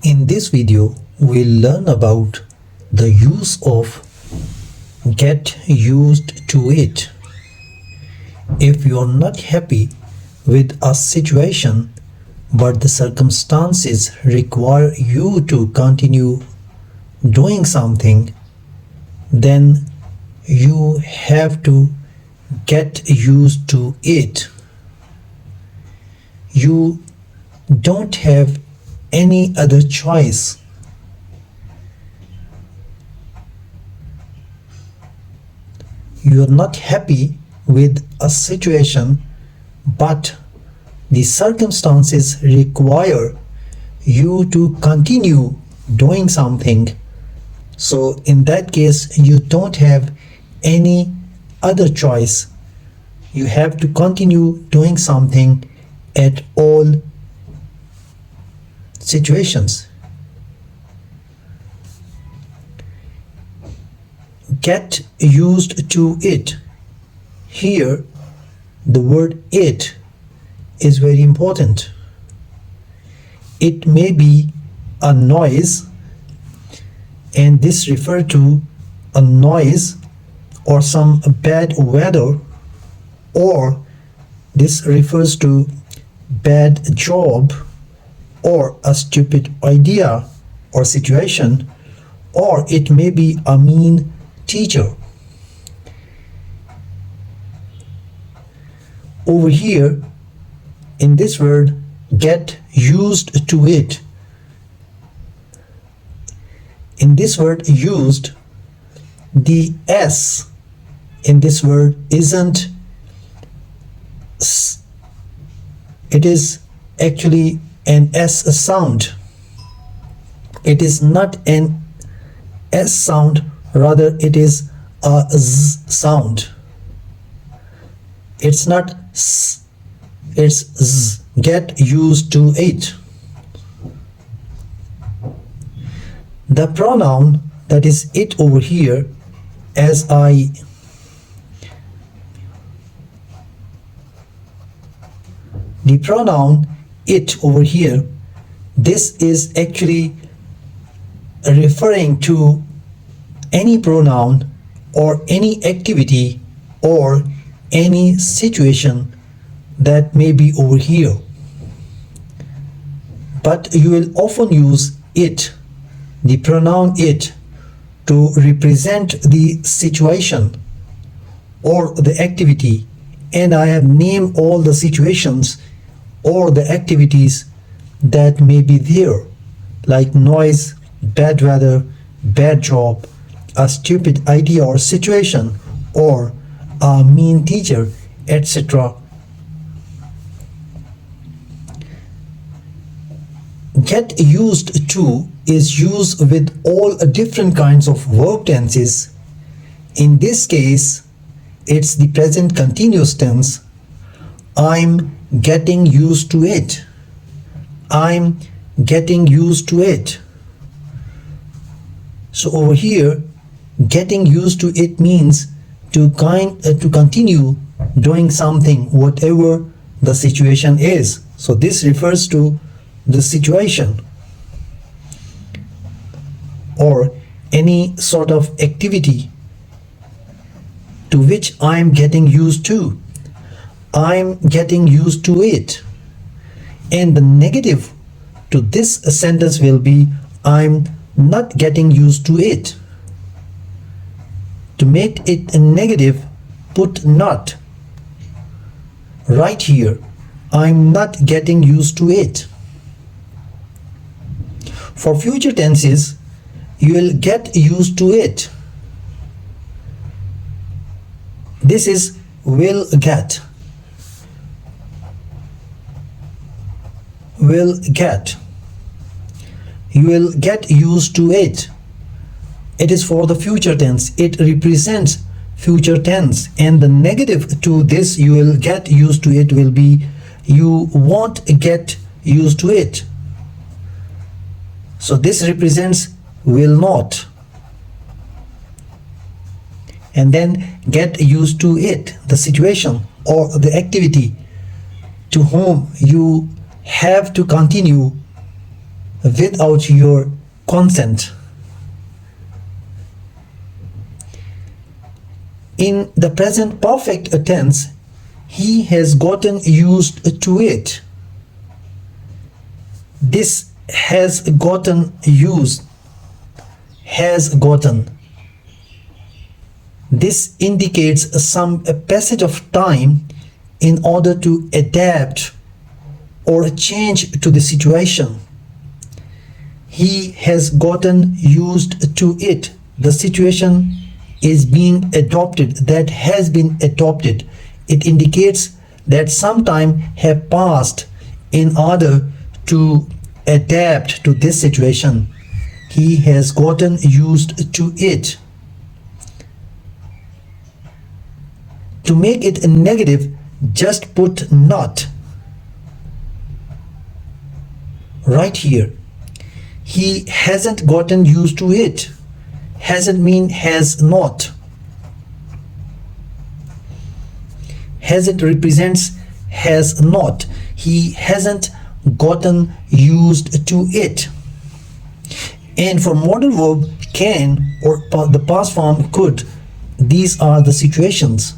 In this video, we'll learn about the use of get used to it. If you're not happy with a situation but the circumstances require you to continue doing something, then you have to get used to it. You don't have any other choice. You are not happy with a situation, but the circumstances require you to continue doing something. So in that case, you don't have any other choice. You have to continue doing something at all situations. Get used to it. Here, the word it is very important. It may be a noise, and this refers to a noise or some bad weather, or this refers to bad job or a stupid idea or situation, or it may be a mean teacher. Over here in this word get used to it, in this word used, the S in this word isn't S, it is actually an S sound. It is not an S sound, rather it is a Z sound. It's not S, it's Z. Get used to it. The pronoun that is it over here, as the pronoun it over here, this is actually referring to any pronoun or any activity or any situation that may be over here. But you will often use it, the pronoun it, to represent the situation or the activity, and I have named all the situations or the activities that may be there, like noise, bad weather, bad job, a stupid idea or situation, or a mean teacher, etc. Get used to is used with all different kinds of verb tenses. In this case, it's the present continuous tense. I'm getting used to it. I'm getting used to it. So over here, getting used to it means to continue doing something, whatever the situation is. So this refers to the situation or any sort of activity to which I'm getting used to. I'm getting used to it. And the negative to this sentence will be I'm not getting used to it. To make it a negative, put not right here. I'm not getting used to it. For future tenses, you will get used to it. This is will get. Will get. You will get used to it. It is for the future tense. It represents future tense, and the negative to this you will get used to it will be you won't get used to it. So this represents will not. And then get used to it, the situation or the activity to whom you have to continue without your consent. In the present perfect tense, he has gotten used to it. This has gotten used, has gotten. This indicates some passage of time in order to adapt or change to the situation. He has gotten used to it. The situation is being adopted, that has been adopted. It indicates that some time have passed in order to adapt to this situation. He has gotten used to it. To make it negative, just put not right here. He hasn't gotten used to it. Hasn't mean has not. Hasn't represents has not. He hasn't gotten used to it. And for modal verb can or the past form could, these are the situations.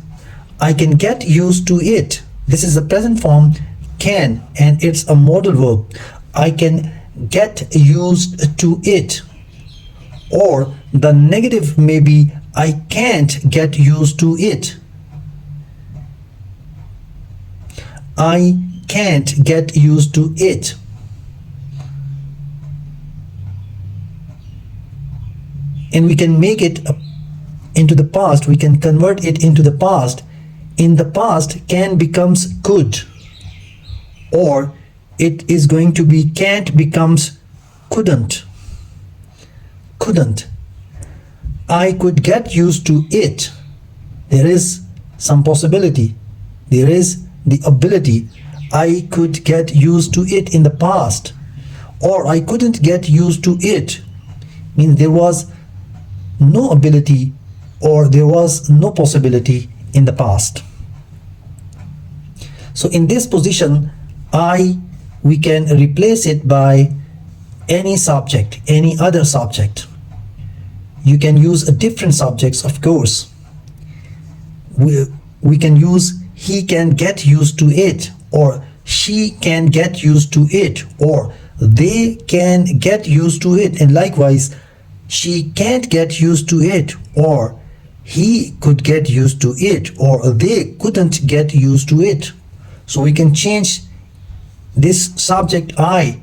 I can get used to it. This is the present form can and it's a modal verb. I can get used to it. Or the negative may be I can't get used to it. I can't get used to it. And we can make it into the past. We can convert it into the past. In the past, can becomes could. Or it is going to be can't becomes couldn't. Couldn't. I could get used to it. There is some possibility. There is the ability. I could get used to it in the past. Or I couldn't get used to it. Means there was no ability or there was no possibility in the past. So in this position, we can replace it by any subject, any other subject. You can use different subjects, of course. We can use he can get used to it, or she can get used to it, or they can get used to it, and likewise she can't get used to it, or he could get used to it, or they couldn't get used to it. So we can change this subject I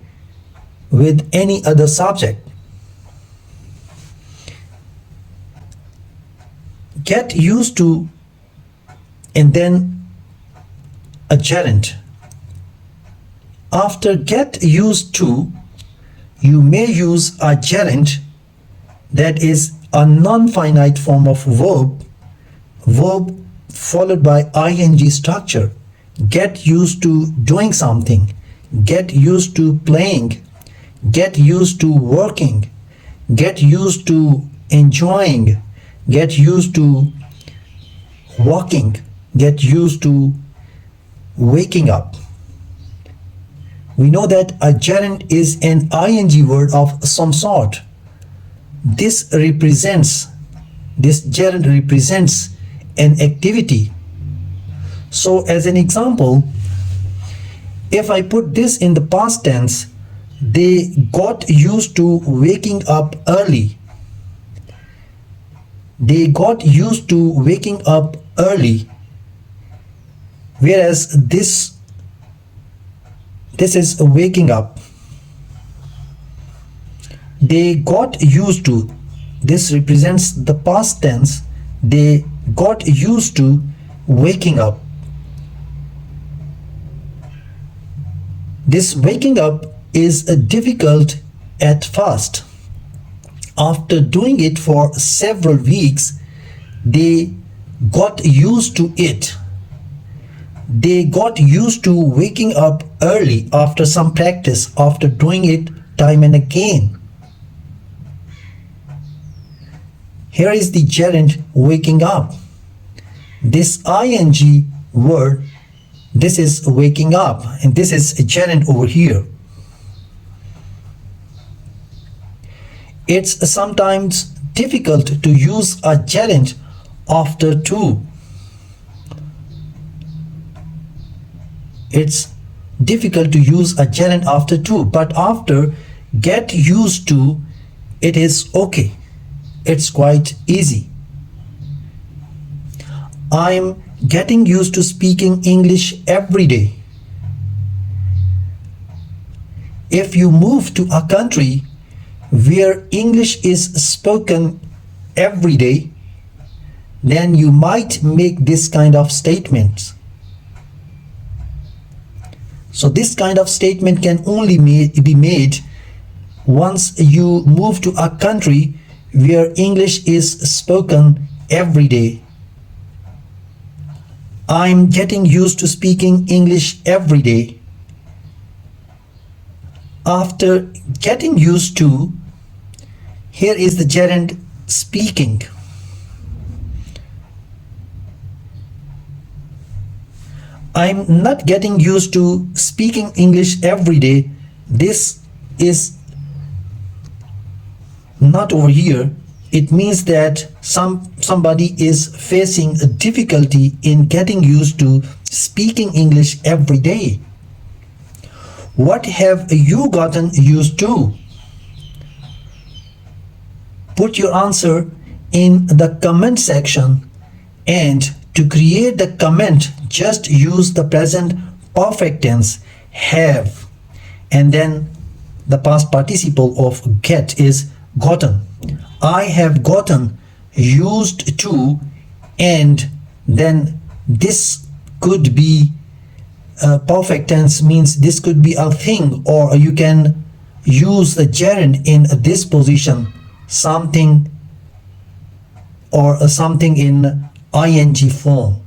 with any other subject. Get used to and then a gerund. After get used to, you may use a gerund that is a non-finite form of verb followed by ing structure. Get used to doing something, get used to playing, get used to working, get used to enjoying, get used to walking, get used to waking up. We know that a gerund is an ing word of some sort. This gerund represents an activity. So as an example, if I put this in the past tense, they got used to waking up early. They got used to waking up early. Whereas this is waking up. They got used to. This represents the past tense. They got used to waking up. This waking up is difficult at first. After doing it for several weeks, they got used to it. They got used to waking up early after some practice, after doing it time and again. Here is the gerund waking up. This ing word, this is waking up, and this is a gerund over here. It's sometimes difficult to use a gerund after to. It's difficult to use a gerund after to, but after get used to, it is okay. It's quite easy. I'm getting used to speaking English every day. If you move to a country where English is spoken every day, then you might make this kind of statements. So this kind of statement can only be made once you move to a country where English is spoken every day. I'm getting used to speaking English every day. After getting used to, here is the gerund speaking. I'm not getting used to speaking English every day. This is not over here. It means that somebody is facing a difficulty in getting used to speaking English every day. What have you gotten used to? Put your answer in the comment section, and to create the comment, just use the present perfect tense have, and then the past participle of get is gotten. I have gotten used to, and then this could be perfect tense, means this could be a thing, or you can use the gerund in this position, something, or something in ing form.